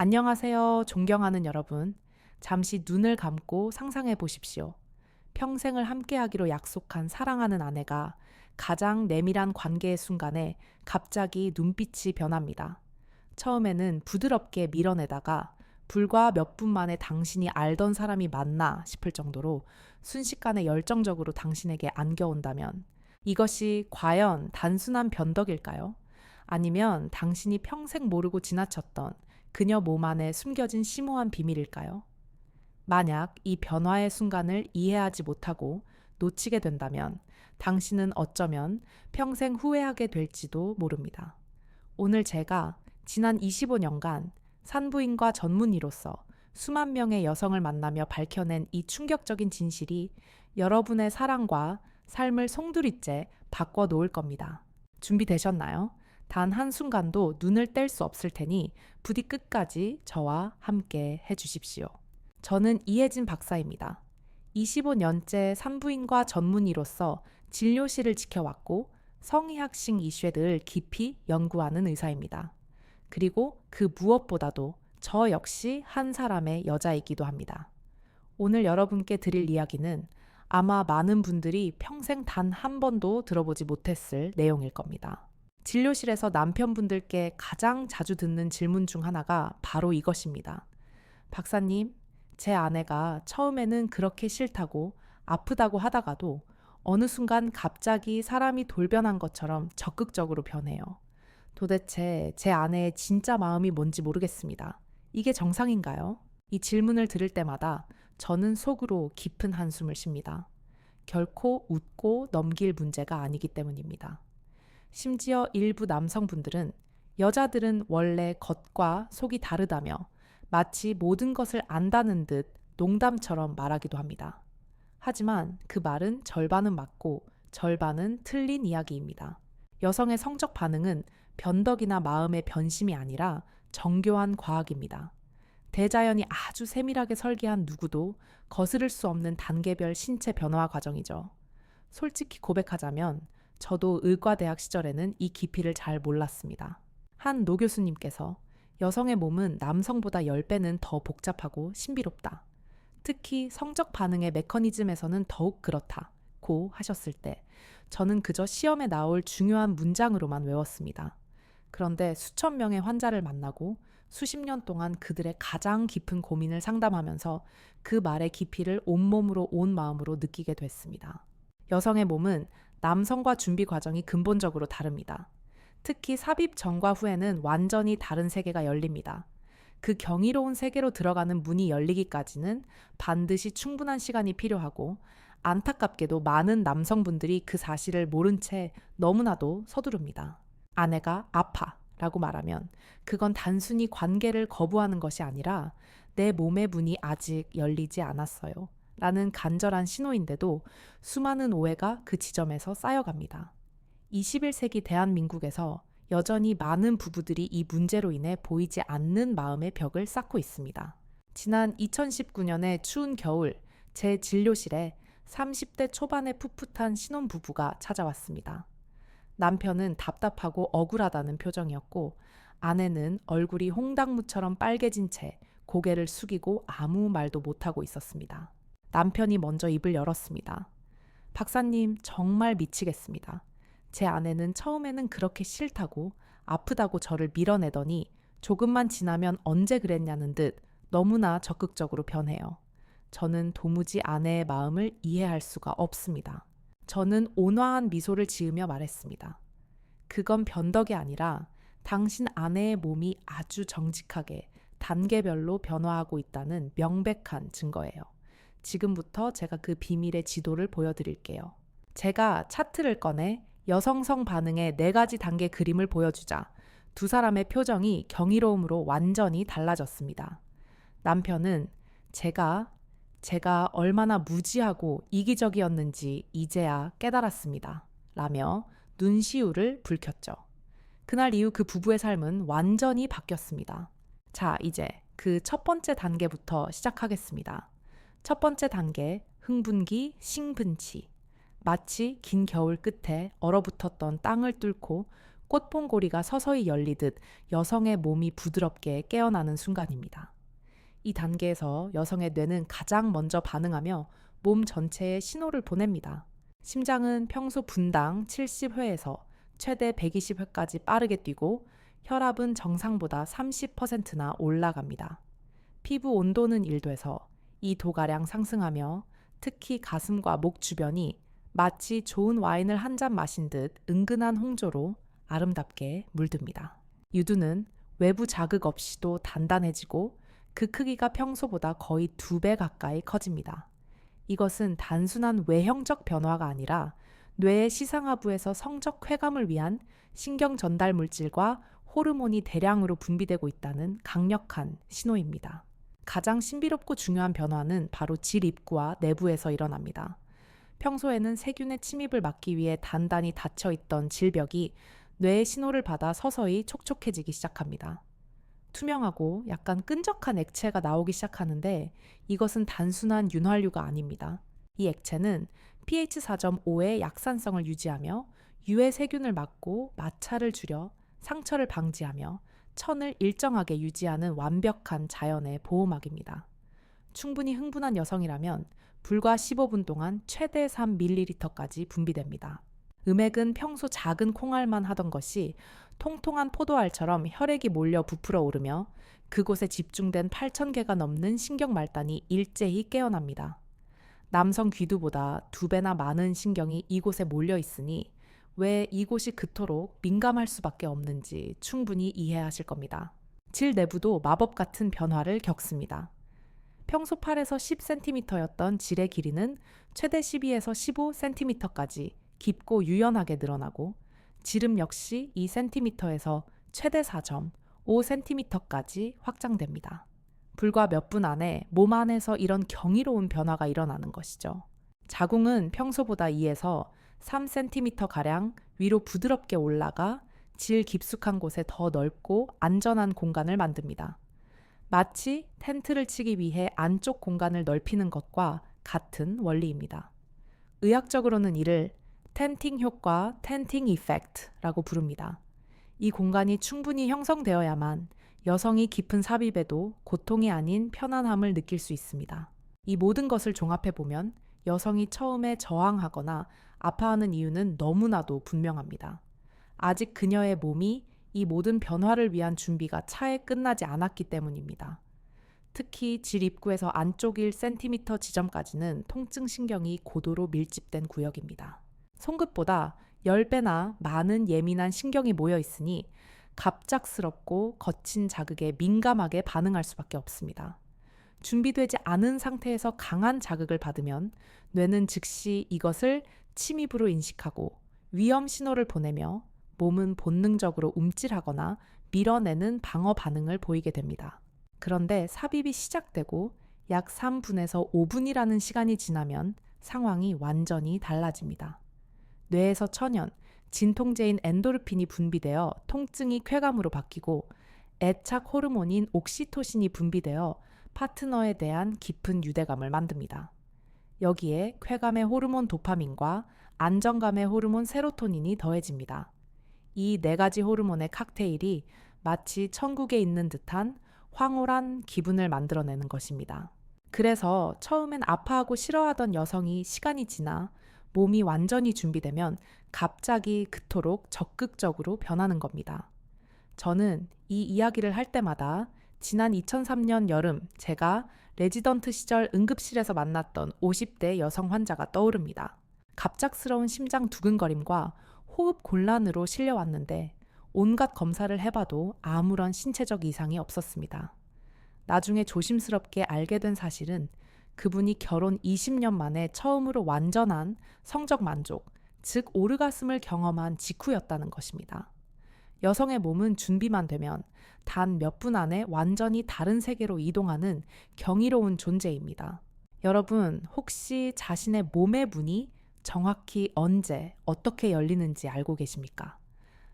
안녕하세요, 존경하는 여러분. 잠시 눈을 감고 상상해 보십시오. 평생을 함께하기로 약속한 사랑하는 아내가 가장 내밀한 관계의 순간에 갑자기 눈빛이 변합니다. 처음에는 부드럽게 밀어내다가 불과 몇 분 만에 당신이 알던 사람이 맞나 싶을 정도로 순식간에 열정적으로 당신에게 안겨온다면 이것이 과연 단순한 변덕일까요? 아니면 당신이 평생 모르고 지나쳤던 그녀 몸 안에 숨겨진 심오한 비밀일까요? 만약 이 변화의 순간을 이해하지 못하고 놓치게 된다면 당신은 어쩌면 평생 후회하게 될지도 모릅니다. 오늘 제가 지난 25년간 산부인과 전문의로서 수만 명의 여성을 만나며 밝혀낸 이 충격적인 진실이 여러분의 사랑과 삶을 송두리째 바꿔 놓을 겁니다. 준비되셨나요? 단 한순간도 눈을 뗄 수 없을 테니 부디 끝까지 저와 함께 해주십시오. 저는 이혜진 박사입니다. 25년째 산부인과 전문의로서 진료실을 지켜왔고 성의학식 이슈에 깊이 연구하는 의사입니다. 그리고 그 무엇보다도 저 역시 한 사람의 여자이기도 합니다. 오늘 여러분께 드릴 이야기는 아마 많은 분들이 평생 단 한 번도 들어보지 못했을 내용일 겁니다. 진료실에서 남편분들께 가장 자주 듣는 질문 중 하나가 바로 이것입니다. 박사님, 제 아내가 처음에는 그렇게 싫다고 아프다고 하다가도 어느 순간 갑자기 사람이 돌변한 것처럼 적극적으로 변해요. 도대체 제 아내의 진짜 마음이 뭔지 모르겠습니다. 이게 정상인가요? 이 질문을 들을 때마다 저는 속으로 깊은 한숨을 쉽니다. 결코 웃고 넘길 문제가 아니기 때문입니다. 심지어 일부 남성분들은 여자들은 원래 겉과 속이 다르다며 마치 모든 것을 안다는 듯 농담처럼 말하기도 합니다. 하지만 그 말은 절반은 맞고 절반은 틀린 이야기입니다. 여성의 성적 반응은 변덕이나 마음의 변심이 아니라 정교한 과학입니다. 대자연이 아주 세밀하게 설계한 누구도 거스를 수 없는 단계별 신체 변화 과정이죠. 솔직히 고백하자면 저도 의과대학 시절에는 이 깊이를 잘 몰랐습니다. 한 노 교수님께서 여성의 몸은 남성보다 10배는 더 복잡하고 신비롭다. 특히 성적 반응의 메커니즘에서는 더욱 그렇다고 하셨을 때 저는 그저 시험에 나올 중요한 문장으로만 외웠습니다. 그런데 수천 명의 환자를 만나고 수십 년 동안 그들의 가장 깊은 고민을 상담하면서 그 말의 깊이를 온몸으로 온 마음으로 느끼게 됐습니다. 여성의 몸은 남성과 준비 과정이 근본적으로 다릅니다. 특히 삽입 전과 후에는 완전히 다른 세계가 열립니다. 그 경이로운 세계로 들어가는 문이 열리기까지는 반드시 충분한 시간이 필요하고 안타깝게도 많은 남성분들이 그 사실을 모른 채 너무나도 서두릅니다. 아내가 아파 라고 말하면 그건 단순히 관계를 거부하는 것이 아니라 내 몸의 문이 아직 열리지 않았어요. 라는 간절한 신호인데도 수많은 오해가 그 지점에서 쌓여갑니다. 21세기 대한민국에서 여전히 많은 부부들이 이 문제로 인해 보이지 않는 마음의 벽을 쌓고 있습니다. 지난 2019년의 추운 겨울, 제 진료실에 30대 초반의 풋풋한 신혼부부가 찾아왔습니다. 남편은 답답하고 억울하다는 표정이었고 아내는 얼굴이 홍당무처럼 빨개진 채 고개를 숙이고 아무 말도 못하고 있었습니다. 남편이 먼저 입을 열었습니다. 박사님, 정말 미치겠습니다. 제 아내는 처음에는 그렇게 싫다고 아프다고 저를 밀어내더니 조금만 지나면 언제 그랬냐는 듯 너무나 적극적으로 변해요. 저는 도무지 아내의 마음을 이해할 수가 없습니다. 저는 온화한 미소를 지으며 말했습니다. 그건 변덕이 아니라 당신 아내의 몸이 아주 정직하게 단계별로 변화하고 있다는 명백한 증거예요. 지금부터 제가 그 비밀의 지도를 보여드릴게요. 제가 차트를 꺼내 여성성 반응의 4가지 단계 그림을 보여주자 두 사람의 표정이 경이로움으로 완전히 달라졌습니다. 남편은 제가 얼마나 무지하고 이기적이었는지 이제야 깨달았습니다. 라며 눈시울을 붉혔죠. 그날 이후 그 부부의 삶은 완전히 바뀌었습니다. 자, 이제 그 첫 번째 단계부터 시작하겠습니다. 첫 번째 단계, 흥분기,兴奋치. 마치 긴 겨울 끝에 얼어붙었던 땅을 뚫고 꽃봉고리가 서서히 열리듯 여성의 몸이 부드럽게 깨어나는 순간입니다. 이 단계에서 여성의 뇌는 가장 먼저 반응하며 몸 전체에 신호를 보냅니다. 심장은 평소 분당 70회에서 최대 120회까지 빠르게 뛰고 혈압은 정상보다 30%나 올라갑니다. 피부 온도는 1도에서 2도가량 상승하며 특히 가슴과 목 주변이 마치 좋은 와인을 한 잔 마신 듯 은근한 홍조로 아름답게 물듭니다. 유두는 외부 자극 없이도 단단해지고 그 크기가 평소보다 거의 2배 가까이 커집니다. 이것은 단순한 외형적 변화가 아니라 뇌의 시상하부에서 성적 쾌감을 위한 신경 전달 물질과 호르몬이 대량으로 분비되고 있다는 강력한 신호입니다. 가장 신비롭고 중요한 변화는 바로 질 입구와 내부에서 일어납니다. 평소에는 세균의 침입을 막기 위해 단단히 닫혀있던 질벽이 뇌의 신호를 받아 서서히 촉촉해지기 시작합니다. 투명하고 약간 끈적한 액체가 나오기 시작하는데 이것은 단순한 윤활유가 아닙니다. 이 액체는 pH 4.5의 약산성을 유지하며 유해 세균을 막고 마찰을 줄여 상처를 방지하며 천을 일정하게 유지하는 완벽한 자연의 보호막입니다. 충분히 흥분한 여성이라면 불과 15분 동안 최대 3ml까지 분비됩니다. 음액은 평소 작은 콩알만 하던 것이 통통한 포도알처럼 혈액이 몰려 부풀어 오르며 그곳에 집중된 8,000개가 넘는 신경말단이 일제히 깨어납니다. 남성 귀두보다 2배나 많은 신경이 이곳에 몰려 있으니 왜 이곳이 그토록 민감할 수밖에 없는지 충분히 이해하실 겁니다. 질 내부도 마법 같은 변화를 겪습니다. 평소 8에서 10cm였던 질의 길이는 최대 12에서 15cm까지 깊고 유연하게 늘어나고 지름 역시 2cm에서 최대 4.5cm까지 확장됩니다. 불과 몇 분 안에 몸 안에서 이런 경이로운 변화가 일어나는 것이죠. 자궁은 평소보다 2에서 3cm가량 위로 부드럽게 올라가 질 깊숙한 곳에 더 넓고 안전한 공간을 만듭니다. 마치 텐트를 치기 위해 안쪽 공간을 넓히는 것과 같은 원리입니다. 의학적으로는 이를 텐팅 효과, 텐팅 이펙트라고 부릅니다. 이 공간이 충분히 형성되어야만 여성이 깊은 삽입에도 고통이 아닌 편안함을 느낄 수 있습니다. 이 모든 것을 종합해보면 여성이 처음에 저항하거나 아파하는 이유는 너무나도 분명합니다. 아직 그녀의 몸이 이 모든 변화를 위한 준비가 차에 끝나지 않았기 때문입니다. 특히 질 입구에서 안쪽 1cm 지점까지는 통증 신경이 고도로 밀집된 구역입니다. 손끝보다 10배나 많은 예민한 신경이 모여 있으니 갑작스럽고 거친 자극에 민감하게 반응할 수밖에 없습니다. 준비되지 않은 상태에서 강한 자극을 받으면 뇌는 즉시 이것을 침입으로 인식하고 위험 신호를 보내며 몸은 본능적으로 움찔하거나 밀어내는 방어 반응을 보이게 됩니다. 그런데 삽입이 시작되고 약 3분에서 5분이라는 시간이 지나면 상황이 완전히 달라집니다. 뇌에서 천연, 진통제인 엔도르핀이 분비되어 통증이 쾌감으로 바뀌고 애착 호르몬인 옥시토신이 분비되어 파트너에 대한 깊은 유대감을 만듭니다. 여기에 쾌감의 호르몬 도파민과 안정감의 호르몬 세로토닌이 더해집니다. 이 4가지 호르몬의 칵테일이 마치 천국에 있는 듯한 황홀한 기분을 만들어내는 것입니다. 그래서 처음엔 아파하고 싫어하던 여성이 시간이 지나 몸이 완전히 준비되면 갑자기 그토록 적극적으로 변하는 겁니다. 저는 이 이야기를 할 때마다 지난 2003년 여름 제가 레지던트 시절 응급실에서 만났던 50대 여성 환자가 떠오릅니다. 갑작스러운 심장 두근거림과 호흡 곤란으로 실려왔는데 온갖 검사를 해봐도 아무런 신체적 이상이 없었습니다. 나중에 조심스럽게 알게 된 사실은 그분이 결혼 20년 만에 처음으로 완전한 성적 만족, 즉 오르가슴을 경험한 직후였다는 것입니다. 여성의 몸은 준비만 되면 단 몇 분 안에 완전히 다른 세계로 이동하는 경이로운 존재입니다. 여러분, 혹시 자신의 몸의 문이 정확히 언제, 어떻게 열리는지 알고 계십니까?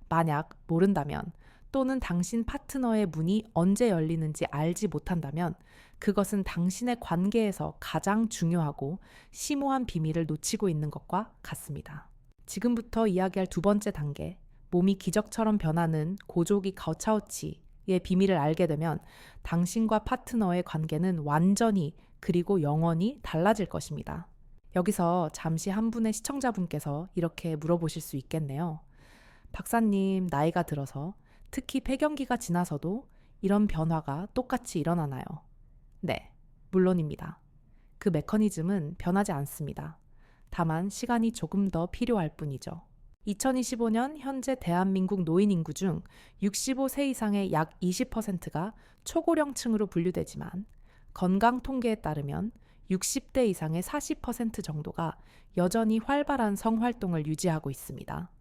만약 모른다면 또는 당신 파트너의 문이 언제 열리는지 알지 못한다면 그것은 당신의 관계에서 가장 중요하고 심오한 비밀을 놓치고 있는 것과 같습니다. 지금부터 이야기할 2번째 단계, 몸이 기적처럼 변하는 고조기 가오차오치의 비밀을 알게 되면 당신과 파트너의 관계는 완전히 그리고 영원히 달라질 것입니다. 여기서 잠시 한 분의 시청자분께서 이렇게 물어보실 수 있겠네요. 박사님, 나이가 들어서 특히 폐경기가 지나서도 이런 변화가 똑같이 일어나나요? 네, 물론입니다. 그 메커니즘은 변하지 않습니다. 다만 시간이 조금 더 필요할 뿐이죠. 2025년 현재 대한민국 노인 인구 중 65세 이상의 약 20%가 초고령층으로 분류되지만 건강 통계에 따르면 60대 이상의 40% 정도가 여전히 활발한 성활동을 유지하고 있습니다.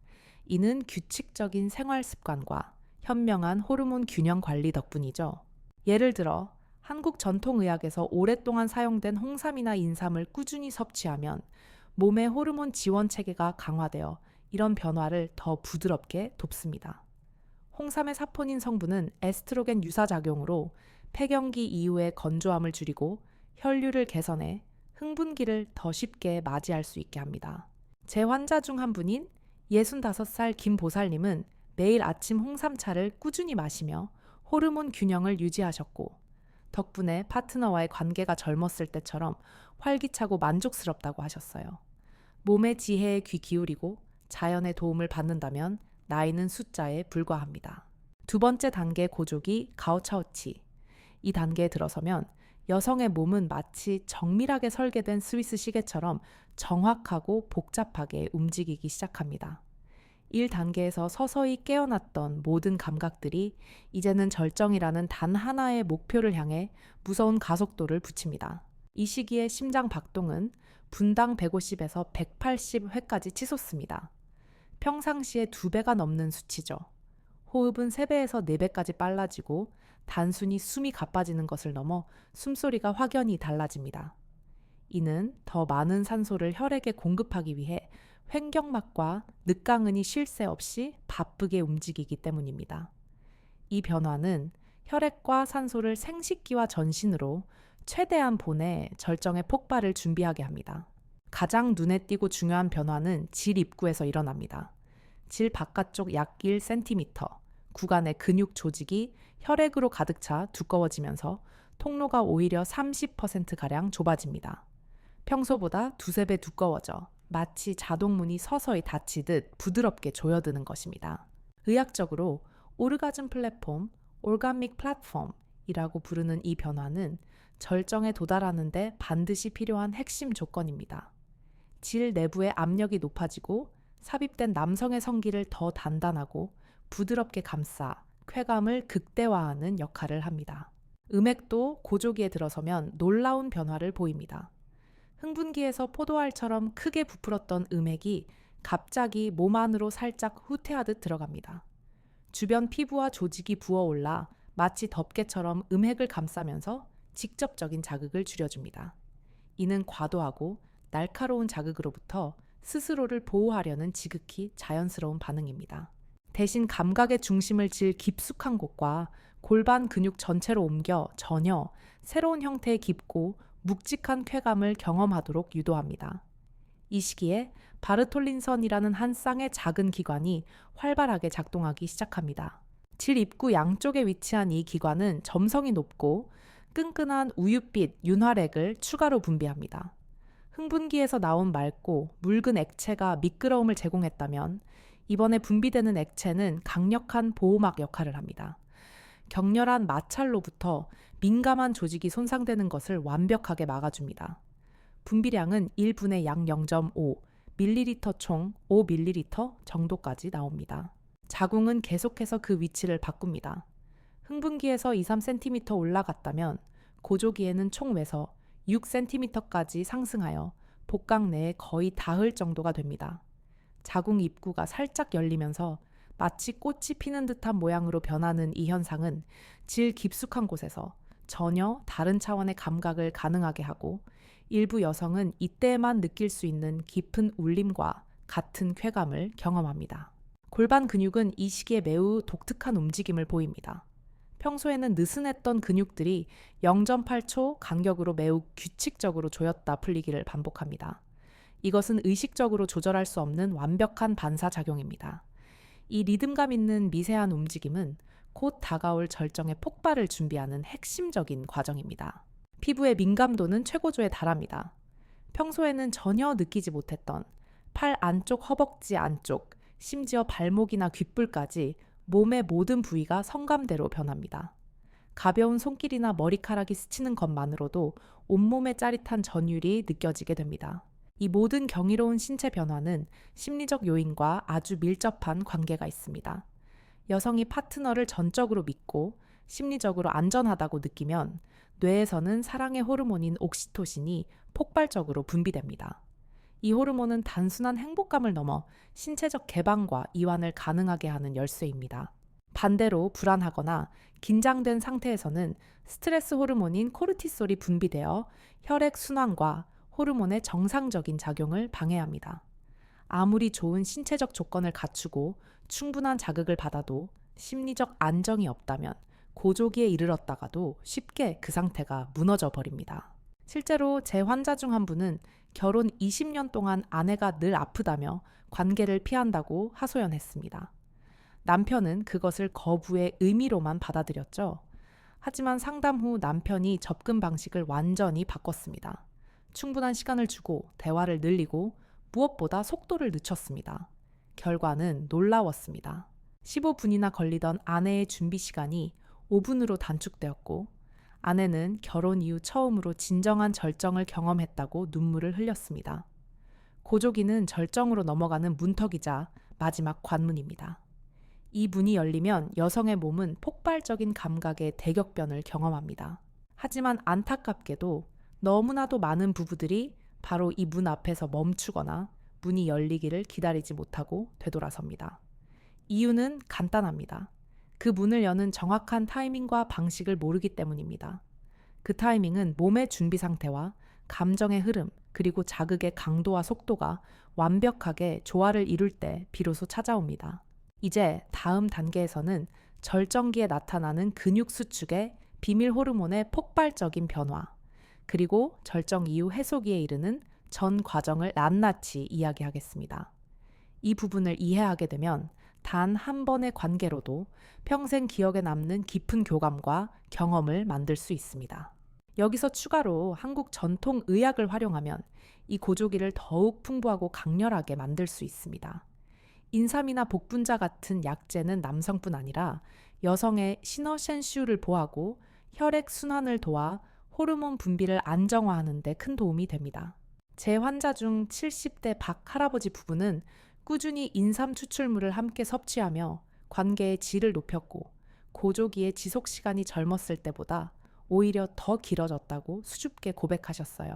이는 규칙적인 생활 습관과 현명한 호르몬 균형 관리 덕분이죠. 예를 들어 한국 전통의학에서 오랫동안 사용된 홍삼이나 인삼을 꾸준히 섭취하면 몸의 호르몬 지원 체계가 강화되어 이런 변화를 더 부드럽게 돕습니다. 홍삼의 사포닌 성분은 에스트로겐 유사 작용으로 폐경기 이후의 건조함을 줄이고 혈류를 개선해 흥분기를 더 쉽게 맞이할 수 있게 합니다. 제 환자 중 한 분인 65살 김보살님은 매일 아침 홍삼차를 꾸준히 마시며 호르몬 균형을 유지하셨고 덕분에 파트너와의 관계가 젊었을 때처럼 활기차고 만족스럽다고 하셨어요. 몸의 지혜에 귀 기울이고 자연의 도움을 받는다면 나이는 숫자에 불과합니다. 두 번째 단계 고조기 가오차오치. 이 단계에 들어서면 여성의 몸은 마치 정밀하게 설계된 스위스 시계처럼 정확하고 복잡하게 움직이기 시작합니다. 1단계에서 서서히 깨어났던 모든 감각들이 이제는 절정이라는 단 하나의 목표를 향해 무서운 가속도를 붙입니다. 이 시기에 심장 박동은 분당 150에서 180회까지 치솟습니다. 평상시에 2배가 넘는 수치죠. 호흡은 3배에서 4배까지 빨라지고 단순히 숨이 가빠지는 것을 넘어 숨소리가 확연히 달라집니다. 이는 더 많은 산소를 혈액에 공급하기 위해 횡격막과 늑강은이 쉴 새 없이 바쁘게 움직이기 때문입니다. 이 변화는 혈액과 산소를 생식기와 전신으로 최대한 보내 절정의 폭발을 준비하게 합니다. 가장 눈에 띄고 중요한 변화는 질 입구에서 일어납니다. 질 바깥쪽 약 1cm 구간의 근육 조직이 혈액으로 가득 차 두꺼워지면서 통로가 오히려 30%가량 좁아집니다. 평소보다 2~3배 두꺼워져 마치 자동문이 서서히 닫히듯 부드럽게 조여드는 것입니다. 의학적으로 오르가즘 플랫폼, 올가믹 플랫폼이라고 부르는 이 변화는 절정에 도달하는 데 반드시 필요한 핵심 조건입니다. 질 내부의 압력이 높아지고 삽입된 남성의 성기를 더 단단하고 부드럽게 감싸 쾌감을 극대화하는 역할을 합니다. 음액도 고조기에 들어서면 놀라운 변화를 보입니다. 흥분기에서 포도알처럼 크게 부풀었던 음액이 갑자기 몸 안으로 살짝 후퇴하듯 들어갑니다. 주변 피부와 조직이 부어올라 마치 덮개처럼 음액을 감싸면서 직접적인 자극을 줄여줍니다. 이는 과도하고 날카로운 자극으로부터 스스로를 보호하려는 지극히 자연스러운 반응입니다. 대신 감각의 중심을 질 깊숙한 곳과 골반 근육 전체로 옮겨 전혀 새로운 형태의 깊고 묵직한 쾌감을 경험하도록 유도합니다. 이 시기에 바르톨린선이라는 한 쌍의 작은 기관이 활발하게 작동하기 시작합니다. 질 입구 양쪽에 위치한 이 기관은 점성이 높고 끈끈한 우윳빛 윤활액을 추가로 분비합니다. 흥분기에서 나온 맑고 묽은 액체가 미끄러움을 제공했다면 이번에 분비되는 액체는 강력한 보호막 역할을 합니다. 격렬한 마찰로부터 민감한 조직이 손상되는 것을 완벽하게 막아줍니다. 분비량은 1분의 약 0.5ml 총 5ml 정도까지 나옵니다. 자궁은 계속해서 그 위치를 바꿉니다. 흥분기에서 2~3cm 올라갔다면 고조기에는 총외서 6cm까지 상승하여 복강 내에 거의 닿을 정도가 됩니다. 자궁 입구가 살짝 열리면서 마치 꽃이 피는 듯한 모양으로 변하는 이 현상은 질 깊숙한 곳에서 전혀 다른 차원의 감각을 가능하게 하고 일부 여성은 이때에만 느낄 수 있는 깊은 울림과 같은 쾌감을 경험합니다. 골반 근육은 이 시기에 매우 독특한 움직임을 보입니다. 평소에는 느슨했던 근육들이 0.8초 간격으로 매우 규칙적으로 조였다 풀리기를 반복합니다. 이것은 의식적으로 조절할 수 없는 완벽한 반사작용입니다. 이 리듬감 있는 미세한 움직임은 곧 다가올 절정의 폭발을 준비하는 핵심적인 과정입니다. 피부의 민감도는 최고조에 달합니다. 평소에는 전혀 느끼지 못했던 팔 안쪽 허벅지 안쪽, 심지어 발목이나 귓불까지 몸의 모든 부위가 성감대로 변합니다. 가벼운 손길이나 머리카락이 스치는 것만으로도 온몸의 짜릿한 전율이 느껴지게 됩니다. 이 모든 경이로운 신체 변화는 심리적 요인과 아주 밀접한 관계가 있습니다. 여성이 파트너를 전적으로 믿고 심리적으로 안전하다고 느끼면 뇌에서는 사랑의 호르몬인 옥시토신이 폭발적으로 분비됩니다. 이 호르몬은 단순한 행복감을 넘어 신체적 개방과 이완을 가능하게 하는 열쇠입니다. 반대로 불안하거나 긴장된 상태에서는 스트레스 호르몬인 코르티솔이 분비되어 혈액 순환과 호르몬의 정상적인 작용을 방해합니다. 아무리 좋은 신체적 조건을 갖추고 충분한 자극을 받아도 심리적 안정이 없다면 고조기에 이르렀다가도 쉽게 그 상태가 무너져 버립니다. 실제로 제 환자 중 한 분은 결혼 20년 동안 아내가 늘 아프다며 관계를 피한다고 하소연했습니다. 남편은 그것을 거부의 의미로만 받아들였죠. 하지만 상담 후 남편이 접근 방식을 완전히 바꿨습니다. 충분한 시간을 주고 대화를 늘리고 무엇보다 속도를 늦췄습니다. 결과는 놀라웠습니다. 15분이나 걸리던 아내의 준비 시간이 5분으로 단축되었고 아내는 결혼 이후 처음으로 진정한 절정을 경험했다고 눈물을 흘렸습니다. 고조기는 절정으로 넘어가는 문턱이자 마지막 관문입니다. 이 문이 열리면 여성의 몸은 폭발적인 감각의 대격변을 경험합니다. 하지만 안타깝게도 너무나도 많은 부부들이 바로 이 문 앞에서 멈추거나 문이 열리기를 기다리지 못하고 되돌아섭니다. 이유는 간단합니다. 그 문을 여는 정확한 타이밍과 방식을 모르기 때문입니다. 그 타이밍은 몸의 준비 상태와 감정의 흐름, 그리고 자극의 강도와 속도가 완벽하게 조화를 이룰 때 비로소 찾아옵니다. 이제 다음 단계에서는 절정기에 나타나는 근육 수축의 비밀 호르몬의 폭발적인 변화, 그리고 절정 이후 해소기에 이르는 전 과정을 낱낱이 이야기하겠습니다. 이 부분을 이해하게 되면 단 한 번의 관계로도 평생 기억에 남는 깊은 교감과 경험을 만들 수 있습니다. 여기서 추가로 한국 전통 의학을 활용하면 이 고조기를 더욱 풍부하고 강렬하게 만들 수 있습니다. 인삼이나 복분자 같은 약재는 남성뿐 아니라 여성의 시너센슈를 보하고 혈액 순환을 도와 호르몬 분비를 안정화하는 데 큰 도움이 됩니다. 제 환자 중 70대 박 할아버지 부부는 꾸준히 인삼 추출물을 함께 섭취하며 관계의 질을 높였고 고조기의 지속 시간이 젊었을 때보다 오히려 더 길어졌다고 수줍게 고백하셨어요.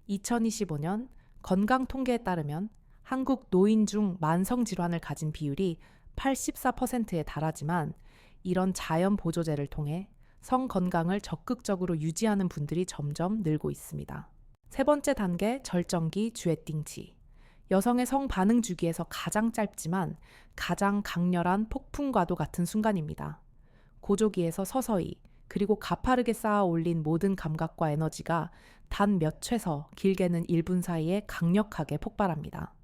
2025년 건강 통계에 따르면 한국 노인 중 만성 질환을 가진 비율이 84%에 달하지만 이런 자연 보조제를 통해 성 건강을 적극적으로 유지하는 분들이 점점 늘고 있습니다. 세 번째 단계 절정기 쥐에띵치. 여성의 성 반응 주기에서 가장 짧지만 가장 강렬한 폭풍과도 같은 순간입니다. 고조기에서 서서히 그리고 가파르게 쌓아 올린 모든 감각과 에너지가 단 몇 채서 길게는 1분 사이에 강력하게 폭발합니다.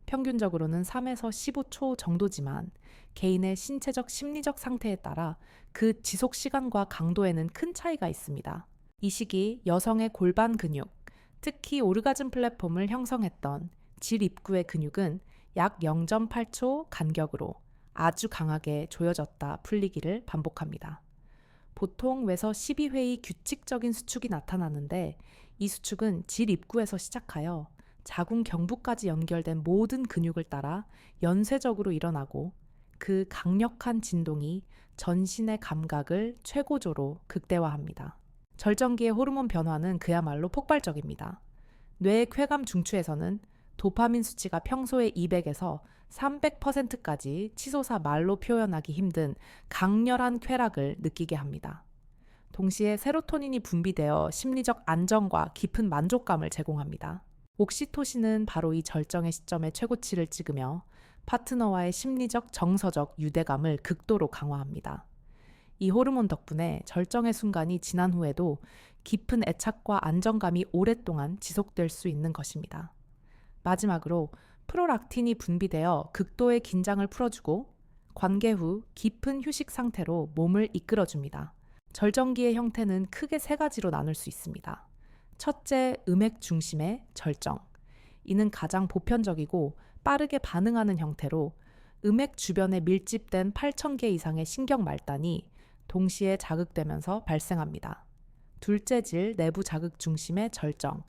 평균적으로는 3에서 15초 정도지만 개인의 신체적 심리적 상태에 따라 그 지속 시간과 강도에는 큰 차이가 있습니다. 이 시기 여성의 골반 근육, 특히 오르가즘 플랫폼을 형성했던 질 입구의 근육은 약 0.8초 간격으로 아주 강하게 조여졌다 풀리기를 반복합니다. 보통 외서 12회의 규칙적인 수축이 나타나는데 이 수축은 질 입구에서 시작하여 자궁 경부까지 연결된 모든 근육을 따라 연쇄적으로 일어나고 그 강력한 진동이 전신의 감각을 최고조로 극대화합니다. 절정기의 호르몬 변화는 그야말로 폭발적입니다. 뇌의 쾌감 중추에서는 도파민 수치가 평소의 200에서 300%까지 치솟아 말로 표현하기 힘든 강렬한 쾌락을 느끼게 합니다. 동시에 세로토닌이 분비되어 심리적 안정과 깊은 만족감을 제공합니다. 옥시토신은 바로 이 절정의 시점에 최고치를 찍으며 파트너와의 심리적 정서적 유대감을 극도로 강화합니다. 이 호르몬 덕분에 절정의 순간이 지난 후에도 깊은 애착과 안정감이 오랫동안 지속될 수 있는 것입니다. 마지막으로 프로락틴이 분비되어 극도의 긴장을 풀어주고 관계 후 깊은 휴식 상태로 몸을 이끌어줍니다. 절정기의 형태는 크게 세 가지로 나눌 수 있습니다. 첫째, 음액 중심의 절정. 이는 가장 보편적이고 빠르게 반응하는 형태로 음액 주변에 밀집된 8,000개 이상의 신경 말단이 동시에 자극되면서 발생합니다. 둘째 질 내부 자극 중심의 절정.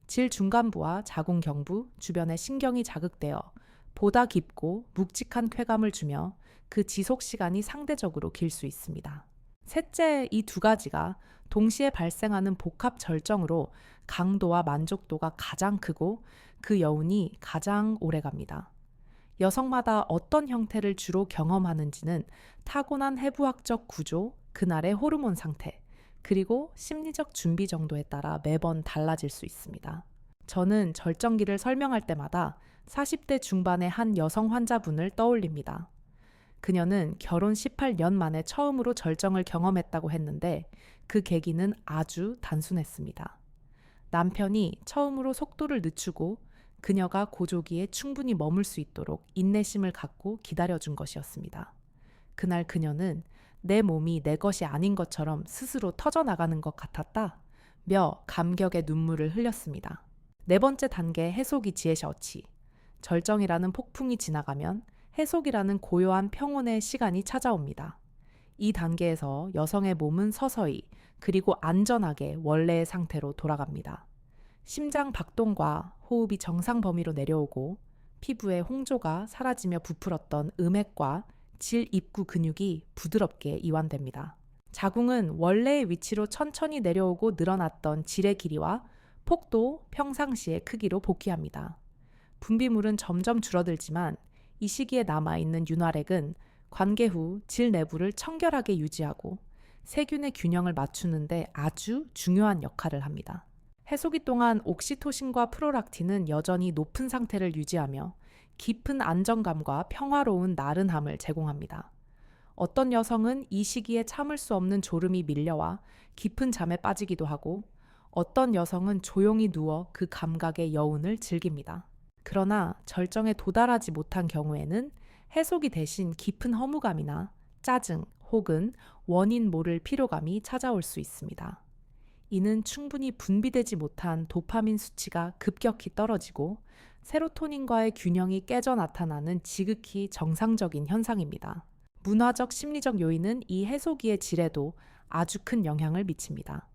질 중간부와 자궁경부 주변의 신경이 자극되어 보다 깊고 묵직한 쾌감을 주며 그 지속 시간이 상대적으로 길 수 있습니다. 셋째, 이 두 가지가 동시에 발생하는 복합 절정으로 강도와 만족도가 가장 크고 그 여운이 가장 오래 갑니다. 여성마다 어떤 형태를 주로 경험하는지는 타고난 해부학적 구조, 그날의 호르몬 상태, 그리고 심리적 준비 정도에 따라 매번 달라질 수 있습니다. 저는 절정기를 설명할 때마다 40대 중반의 한 여성 환자분을 떠올립니다. 그녀는 결혼 18년 만에 처음으로 절정을 경험했다고 했는데 그 계기는 아주 단순했습니다. 남편이 처음으로 속도를 늦추고 그녀가 고조기에 충분히 머물 수 있도록 인내심을 갖고 기다려준 것이었습니다. 그날 그녀는 내 몸이 내 것이 아닌 것처럼 스스로 터져나가는 것 같았다며 감격의 눈물을 흘렸습니다. 네 번째 단계 해소기 지혜셔치. 절정이라는 폭풍이 지나가면 해속이라는 고요한 평온의 시간이 찾아옵니다. 이 단계에서 여성의 몸은 서서히 그리고 안전하게 원래의 상태로 돌아갑니다. 심장 박동과 호흡이 정상 범위로 내려오고 피부의 홍조가 사라지며 부풀었던 음액과 질 입구 근육이 부드럽게 이완됩니다. 자궁은 원래의 위치로 천천히 내려오고 늘어났던 질의 길이와 폭도 평상시의 크기로 복귀합니다. 분비물은 점점 줄어들지만 이 시기에 남아있는 윤활액은 관계 후 질 내부를 청결하게 유지하고 세균의 균형을 맞추는데 아주 중요한 역할을 합니다. 해소기 동안 옥시토신과 프로락틴은 여전히 높은 상태를 유지하며 깊은 안정감과 평화로운 나른함을 제공합니다. 어떤 여성은 이 시기에 참을 수 없는 졸음이 밀려와 깊은 잠에 빠지기도 하고 어떤 여성은 조용히 누워 그 감각의 여운을 즐깁니다. 그러나 절정에 도달하지 못한 경우에는 해소기 대신 깊은 허무감이나 짜증 혹은 원인 모를 피로감이 찾아올 수 있습니다. 이는 충분히 분비되지 못한 도파민 수치가 급격히 떨어지고 세로토닌과의 균형이 깨져 나타나는 지극히 정상적인 현상입니다. 문화적 심리적 요인은 이 해소기의 질에도 아주 큰 영향을 미칩니다.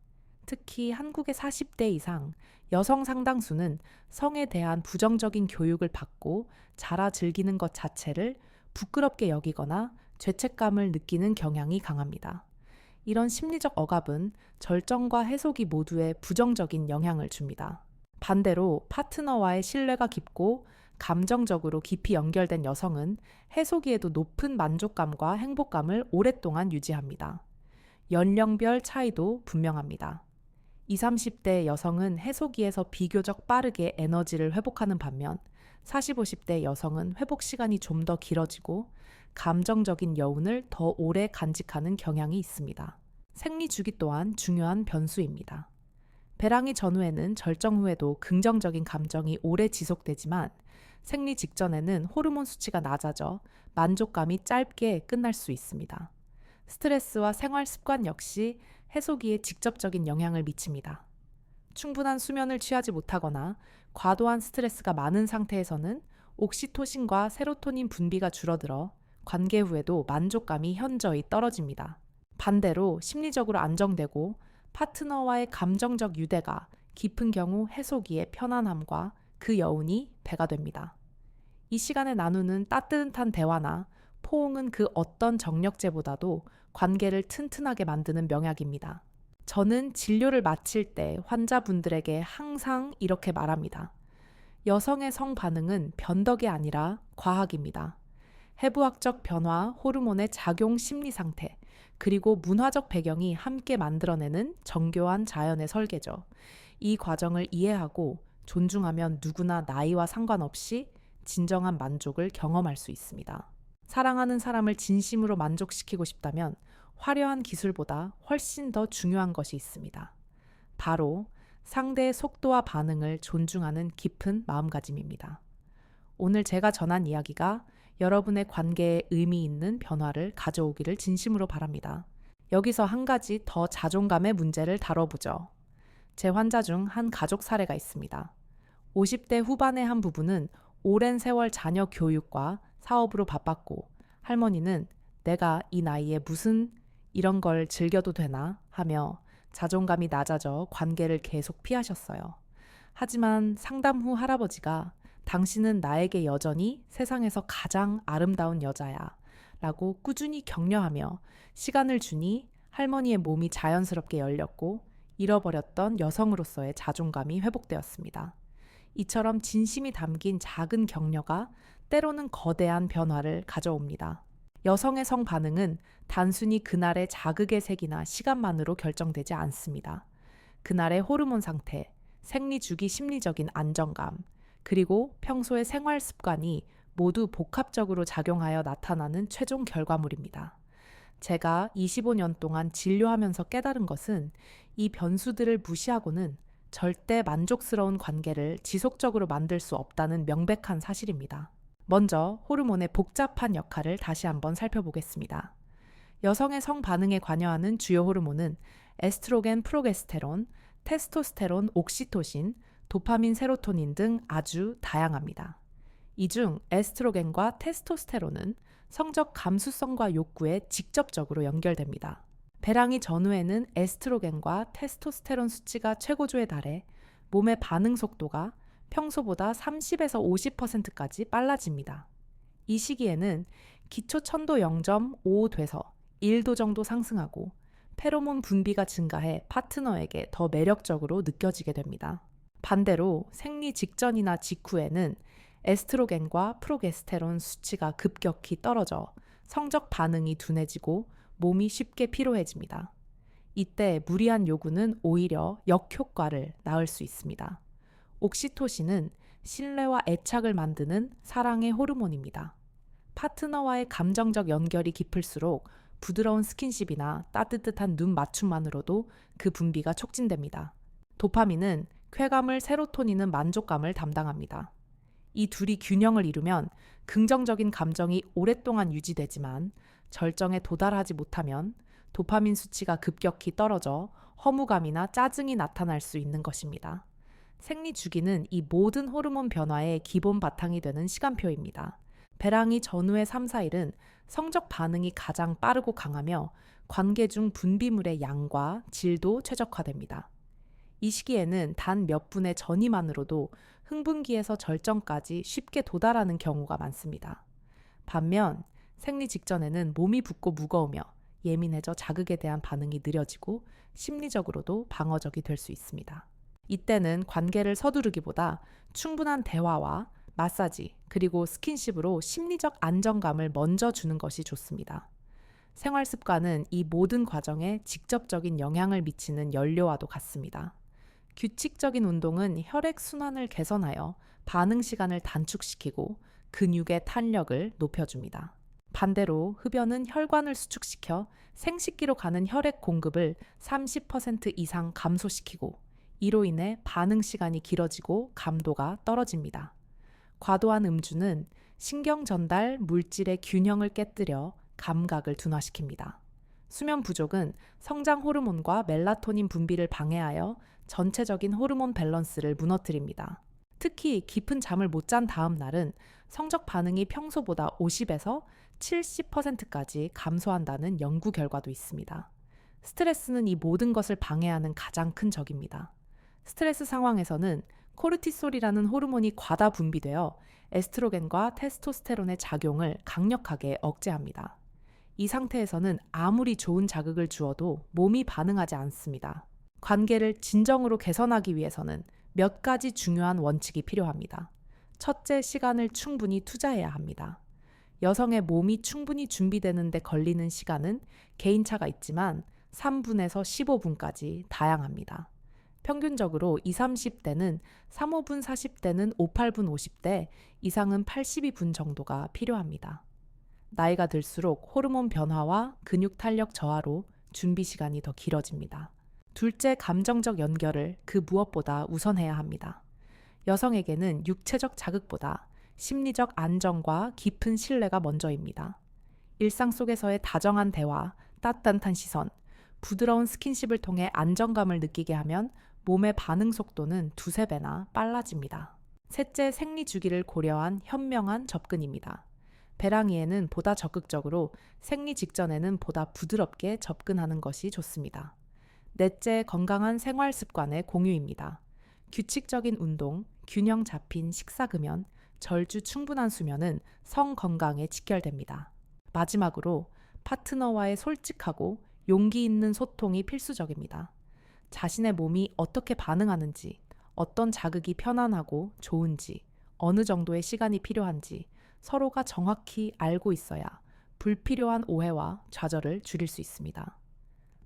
특히 한국의 40대 이상 여성 상당수는 성에 대한 부정적인 교육을 받고 자라 즐기는 것 자체를 부끄럽게 여기거나 죄책감을 느끼는 경향이 강합니다. 이런 심리적 억압은 절정과 해소기 모두에 부정적인 영향을 줍니다. 반대로 파트너와의 신뢰가 깊고 감정적으로 깊이 연결된 여성은 해소기에도 높은 만족감과 행복감을 오랫동안 유지합니다. 연령별 차이도 분명합니다. 20, 30대 여성은 해소기에서 비교적 빠르게 에너지를 회복하는 반면 40, 50대 여성은 회복 시간이 좀 더 길어지고 감정적인 여운을 더 오래 간직하는 경향이 있습니다. 생리 주기 또한 중요한 변수입니다. 배랑이 전후에는 절정 후에도 긍정적인 감정이 오래 지속되지만 생리 직전에는 호르몬 수치가 낮아져 만족감이 짧게 끝날 수 있습니다. 스트레스와 생활 습관 역시 해소기에 직접적인 영향을 미칩니다. 충분한 수면을 취하지 못하거나 과도한 스트레스가 많은 상태에서는 옥시토신과 세로토닌 분비가 줄어들어 관계 후에도 만족감이 현저히 떨어집니다. 반대로 심리적으로 안정되고 파트너와의 감정적 유대가 깊은 경우 해소기의 편안함과 그 여운이 배가 됩니다. 이 시간에 나누는 따뜻한 대화나 포옹은 그 어떤 정력제보다도 관계를 튼튼하게 만드는 명약입니다. 저는 진료를 마칠 때 환자분들에게 항상 이렇게 말합니다. 여성의 성 반응은 변덕이 아니라 과학입니다. 해부학적 변화, 호르몬의 작용 심리 상태, 그리고 문화적 배경이 함께 만들어내는 정교한 자연의 설계죠. 이 과정을 이해하고 존중하면 누구나 나이와 상관없이 진정한 만족을 경험할 수 있습니다. 사랑하는 사람을 진심으로 만족시키고 싶다면 화려한 기술보다 훨씬 더 중요한 것이 있습니다. 바로 상대의 속도와 반응을 존중하는 깊은 마음가짐입니다. 오늘 제가 전한 이야기가 여러분의 관계에 의미 있는 변화를 가져오기를 진심으로 바랍니다. 여기서 한 가지 더 자존감의 문제를 다뤄보죠. 제 환자 중 한 가족 사례가 있습니다. 50대 후반의 한 부부는 오랜 세월 자녀 교육과 사업으로 바빴고 할머니는 내가 이 나이에 무슨 이런 걸 즐겨도 되나 하며 자존감이 낮아져 관계를 계속 피하셨어요. 하지만 상담 후 할아버지가 당신은 나에게 여전히 세상에서 가장 아름다운 여자야 라고 꾸준히 격려하며 시간을 주니 할머니의 몸이 자연스럽게 열렸고 잃어버렸던 여성으로서의 자존감이 회복되었습니다. 이처럼 진심이 담긴 작은 격려가 때로는 거대한 변화를 가져옵니다. 여성의 성 반응은 단순히 그날의 자극의 색이나 시간만으로 결정되지 않습니다. 그날의 호르몬 상태, 생리 주기 심리적인 안정감, 그리고 평소의 생활 습관이 모두 복합적으로 작용하여 나타나는 최종 결과물입니다. 제가 25년 동안 진료하면서 깨달은 것은 이 변수들을 무시하고는 절대 만족스러운 관계를 지속적으로 만들 수 없다는 명백한 사실입니다. 먼저 호르몬의 복잡한 역할을 다시 한번 살펴보겠습니다. 여성의 성 반응에 관여하는 주요 호르몬은 에스트로겐, 프로게스테론, 테스토스테론, 옥시토신, 도파민, 세로토닌 등 아주 다양합니다. 이 중 에스트로겐과 테스토스테론은 성적 감수성과 욕구에 직접적으로 연결됩니다. 배랑이 전후에는 에스트로겐과 테스토스테론 수치가 최고조에 달해 몸의 반응 속도가 평소보다 30에서 50%까지 빨라집니다. 이 시기에는 기초 천도 0.5 돼서 1도 정도 상승하고 페로몬 분비가 증가해 파트너에게 더 매력적으로 느껴지게 됩니다. 반대로 생리 직전이나 직후에는 에스트로겐과 프로게스테론 수치가 급격히 떨어져 성적 반응이 둔해지고 몸이 쉽게 피로해집니다. 이때 무리한 요구는 오히려 역효과를 낳을 수 있습니다. 옥시토신은 신뢰와 애착을 만드는 사랑의 호르몬입니다. 파트너와의 감정적 연결이 깊을수록 부드러운 스킨십이나 따뜻한 눈 맞춤만으로도 그 분비가 촉진됩니다. 도파민은 쾌감을, 세로토닌은 만족감을 담당합니다. 이 둘이 균형을 이루면 긍정적인 감정이 오랫동안 유지되지만 절정에 도달하지 못하면 도파민 수치가 급격히 떨어져 허무감이나 짜증이 나타날 수 있는 것입니다. 생리 주기는 이 모든 호르몬 변화의 기본 바탕이 되는 시간표입니다. 배랑이 전후의 3, 4일은 성적 반응이 가장 빠르고 강하며 관계 중 분비물의 양과 질도 최적화됩니다. 이 시기에는 단 몇 분의 전이만으로도 흥분기에서 절정까지 쉽게 도달하는 경우가 많습니다. 반면 생리 직전에는 몸이 붓고 무거우며 예민해져 자극에 대한 반응이 느려지고 심리적으로도 방어적이 될 수 있습니다. 이때는 관계를 서두르기보다 충분한 대화와 마사지 그리고 스킨십으로 심리적 안정감을 먼저 주는 것이 좋습니다. 생활 습관은 이 모든 과정에 직접적인 영향을 미치는 연료와도 같습니다. 규칙적인 운동은 혈액 순환을 개선하여 반응 시간을 단축시키고 근육의 탄력을 높여줍니다. 반대로 흡연은 혈관을 수축시켜 생식기로 가는 혈액 공급을 30% 이상 감소시키고 이로 인해 반응 시간이 길어지고 감도가 떨어집니다. 과도한 음주는 신경 전달 물질의 균형을 깨뜨려 감각을 둔화시킵니다. 수면 부족은 성장 호르몬과 멜라토닌 분비를 방해하여 전체적인 호르몬 밸런스를 무너뜨립니다. 특히 깊은 잠을 못 잔 다음 날은 성적 반응이 평소보다 50에서 70%까지 감소한다는 연구 결과도 있습니다. 스트레스는 이 모든 것을 방해하는 가장 큰 적입니다. 스트레스 상황에서는 코르티솔이라는 호르몬이 과다 분비되어 에스트로겐과 테스토스테론의 작용을 강력하게 억제합니다. 이 상태에서는 아무리 좋은 자극을 주어도 몸이 반응하지 않습니다. 관계를 진정으로 개선하기 위해서는 몇 가지 중요한 원칙이 필요합니다. 첫째, 시간을 충분히 투자해야 합니다. 여성의 몸이 충분히 준비되는 데 걸리는 시간은 개인차가 있지만 3분에서 15분까지 다양합니다. 평균적으로 20, 30대는 3, 5분, 40대는 5, 8분, 50대, 이상은 82분 정도가 필요합니다. 나이가 들수록 호르몬 변화와 근육 탄력 저하로 준비 시간이 더 길어집니다. 둘째, 감정적 연결을 그 무엇보다 우선해야 합니다. 여성에게는 육체적 자극보다 심리적 안정과 깊은 신뢰가 먼저입니다. 일상 속에서의 다정한 대화, 따뜻한 시선, 부드러운 스킨십을 통해 안정감을 느끼게 하면 몸의 반응 속도는 두세 배나 빨라집니다. 셋째, 생리 주기를 고려한 현명한 접근입니다. 배랑이에는 보다 적극적으로, 생리 직전에는 보다 부드럽게 접근하는 것이 좋습니다. 넷째, 건강한 생활 습관의 공유입니다. 규칙적인 운동, 균형 잡힌 식사 금연, 절주 충분한 수면은 성 건강에 직결됩니다. 마지막으로 파트너와의 솔직하고 용기 있는 소통이 필수적입니다. 자신의 몸이 어떻게 반응하는지, 어떤 자극이 편안하고 좋은지, 어느 정도의 시간이 필요한지 서로가 정확히 알고 있어야 불필요한 오해와 좌절을 줄일 수 있습니다.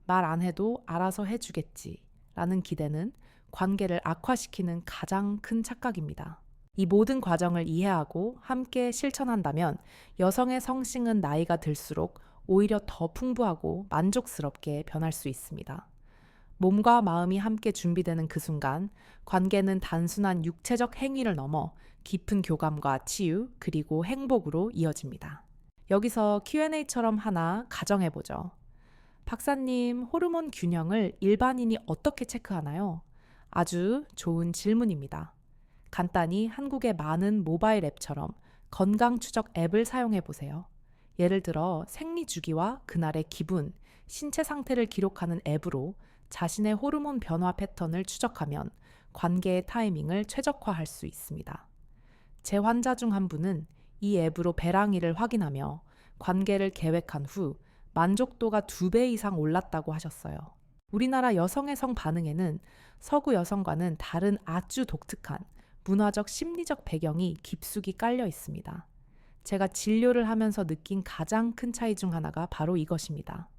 말 안 해도 알아서 해주겠지 라는 기대는 관계를 악화시키는 가장 큰 착각입니다. 이 모든 과정을 이해하고 함께 실천한다면 여성의 성싱은 나이가 들수록 오히려 더 풍부하고 만족스럽게 변할 수 있습니다. 몸과 마음이 함께 준비되는 그 순간 관계는 단순한 육체적 행위를 넘어 깊은 교감과 치유 그리고 행복으로 이어집니다. 여기서 Q&A처럼 하나 가정해보죠. 박사님, 호르몬 균형을 일반인이 어떻게 체크하나요? 아주 좋은 질문입니다. 간단히 한국의 많은 모바일 앱처럼 건강 추적 앱을 사용해 보세요. 예를 들어 생리 주기와 그날의 기분, 신체 상태를 기록하는 앱으로 자신의 호르몬 변화 패턴을 추적하면 관계의 타이밍을 최적화할 수 있습니다. 제 환자 중 한 분은 이 앱으로 배랑이를 확인하며 관계를 계획한 후 만족도가 2배 이상 올랐다고 하셨어요. 우리나라 여성의 성 반응에는 서구 여성과는 다른 아주 독특한 문화적 심리적 배경이 깊숙이 깔려 있습니다. 제가 진료를 하면서 느낀 가장 큰 차이 중 하나가 바로 이것입니다.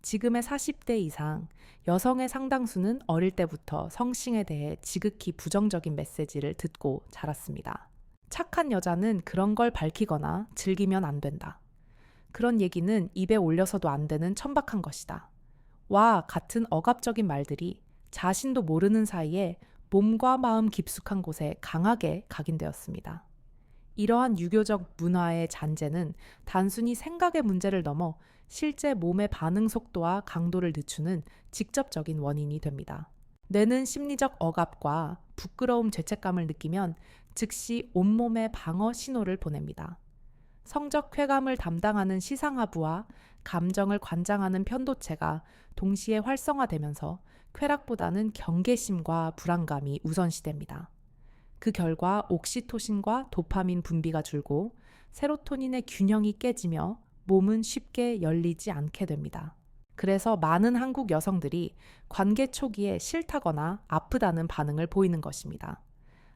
지금의 40대 이상 여성의 상당수는 어릴 때부터 성싱에 대해 지극히 부정적인 메시지를 듣고 자랐습니다. 착한 여자는 그런 걸 밝히거나 즐기면 안 된다. 그런 얘기는 입에 올려서도 안 되는 천박한 것이다. 와 같은 억압적인 말들이 자신도 모르는 사이에 몸과 마음 깊숙한 곳에 강하게 각인되었습니다. 이러한 유교적 문화의 잔재는 단순히 생각의 문제를 넘어 실제 몸의 반응 속도와 강도를 늦추는 직접적인 원인이 됩니다. 뇌는 심리적 억압과 부끄러움, 죄책감을 느끼면 즉시 온몸에 방어 신호를 보냅니다. 성적 쾌감을 담당하는 시상하부와 감정을 관장하는 편도체가 동시에 활성화되면서 쾌락보다는 경계심과 불안감이 우선시됩니다. 그 결과 옥시토신과 도파민 분비가 줄고 세로토닌의 균형이 깨지며 몸은 쉽게 열리지 않게 됩니다. 그래서 많은 한국 여성들이 관계 초기에 싫다거나 아프다는 반응을 보이는 것입니다.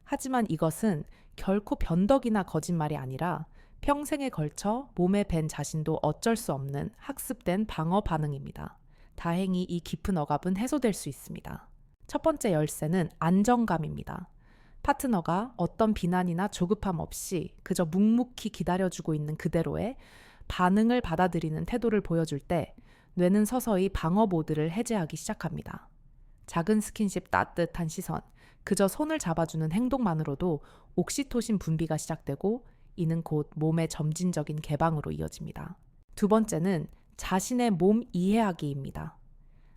하지만 이것은 결코 변덕이나 거짓말이 아니라 평생에 걸쳐 몸에 밴 자신도 어쩔 수 없는 학습된 방어 반응입니다. 다행히 이 깊은 억압은 해소될 수 있습니다. 첫 번째 열쇠는 안정감입니다. 파트너가 어떤 비난이나 조급함 없이 그저 묵묵히 기다려주고 있는 그대로의 반응을 받아들이는 태도를 보여줄 때 뇌는 서서히 방어 모드를 해제하기 시작합니다. 작은 스킨십, 따뜻한 시선, 그저 손을 잡아주는 행동만으로도 옥시토신 분비가 시작되고 이는 곧 몸의 점진적인 개방으로 이어집니다. 두 번째는 자신의 몸 이해하기입니다.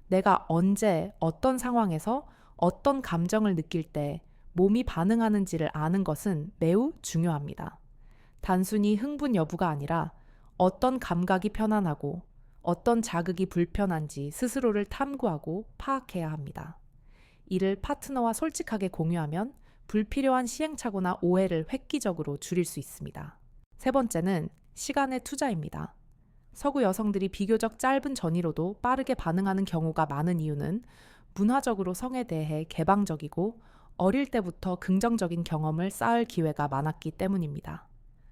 내가 언제, 어떤 상황에서 어떤 감정을 느낄 때 몸이 반응하는지를 아는 것은 매우 중요합니다. 단순히 흥분 여부가 아니라 어떤 감각이 편안하고 어떤 자극이 불편한지 스스로를 탐구하고 파악해야 합니다. 이를 파트너와 솔직하게 공유하면 불필요한 시행착오나 오해를 획기적으로 줄일 수 있습니다. 세 번째는 시간의 투자입니다. 서구 여성들이 비교적 짧은 전이로도 빠르게 반응하는 경우가 많은 이유는 문화적으로 성에 대해 개방적이고 어릴 때부터 긍정적인 경험을 쌓을 기회가 많았기 때문입니다.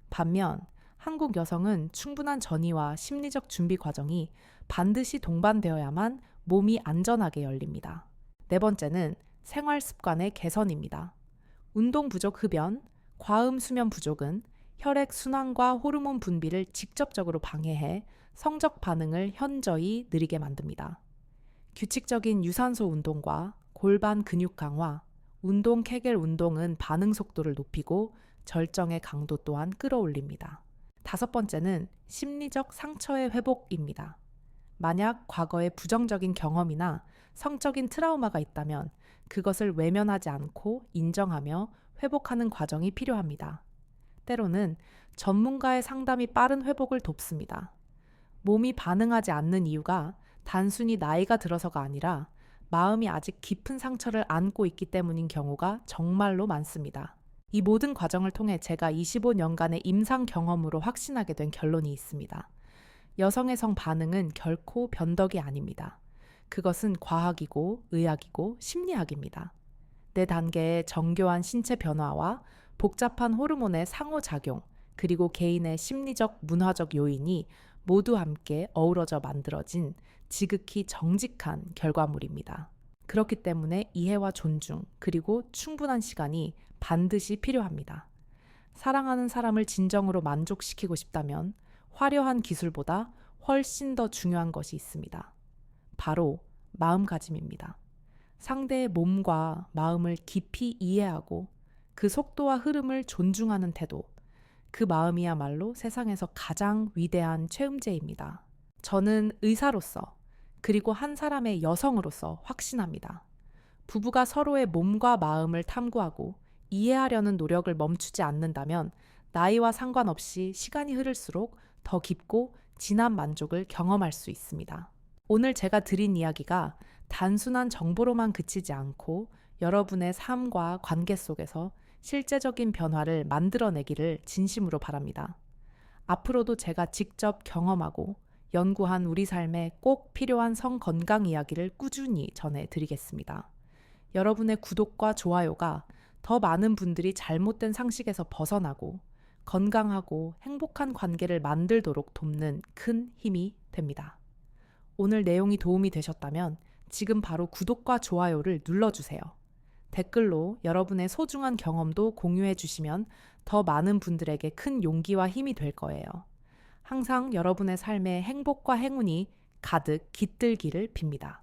반면 한국 여성은 충분한 전이와 심리적 준비 과정이 반드시 동반되어야만 몸이 안전하게 열립니다. 네 번째는 생활 습관의 개선입니다. 운동 부족 흡연, 과음 수면 부족은 혈액 순환과 호르몬 분비를 직접적으로 방해해 성적 반응을 현저히 느리게 만듭니다. 규칙적인 유산소 운동과 골반 근육 강화, 운동 케겔 운동은 반응 속도를 높이고 절정의 강도 또한 끌어올립니다. 다섯 번째는 심리적 상처의 회복입니다. 만약 과거의 부정적인 경험이나 성적인 트라우마가 있다면 그것을 외면하지 않고 인정하며 회복하는 과정이 필요합니다. 때로는 전문가의 상담이 빠른 회복을 돕습니다. 몸이 반응하지 않는 이유가 단순히 나이가 들어서가 아니라 마음이 아직 깊은 상처를 안고 있기 때문인 경우가 정말로 많습니다. 이 모든 과정을 통해 제가 25년간의 임상 경험으로 확신하게 된 결론이 있습니다. 여성의 성 반응은 결코 변덕이 아닙니다. 그것은 과학이고 의학이고 심리학입니다. 네 단계의 정교한 신체 변화와 복잡한 호르몬의 상호작용, 그리고 개인의 심리적, 문화적 요인이 모두 함께 어우러져 만들어진 지극히 정직한 결과물입니다. 그렇기 때문에 이해와 존중, 그리고 충분한 시간이 반드시 필요합니다. 사랑하는 사람을 진정으로 만족시키고 싶다면 화려한 기술보다 훨씬 더 중요한 것이 있습니다. 바로 마음가짐입니다. 상대의 몸과 마음을 깊이 이해하고 그 속도와 흐름을 존중하는 태도, 그 마음이야말로 세상에서 가장 위대한 최음제입니다. 저는 의사로서 그리고 한 사람의 여성으로서 확신합니다. 부부가 서로의 몸과 마음을 탐구하고 이해하려는 노력을 멈추지 않는다면 나이와 상관없이 시간이 흐를수록 더 깊고 진한 만족을 경험할 수 있습니다. 오늘 제가 드린 이야기가 단순한 정보로만 그치지 않고 여러분의 삶과 관계 속에서 실제적인 변화를 만들어내기를 진심으로 바랍니다. 앞으로도 제가 직접 경험하고 연구한 우리 삶에 꼭 필요한 성건강 이야기를 꾸준히 전해드리겠습니다. 여러분의 구독과 좋아요가 더 많은 분들이 잘못된 상식에서 벗어나고 건강하고 행복한 관계를 만들도록 돕는 큰 힘이 됩니다. 오늘 내용이 도움이 되셨다면 지금 바로 구독과 좋아요를 눌러주세요. 댓글로 여러분의 소중한 경험도 공유해 주시면 더 많은 분들에게 큰 용기와 힘이 될 거예요. 항상 여러분의 삶에 행복과 행운이 가득 깃들기를 빕니다.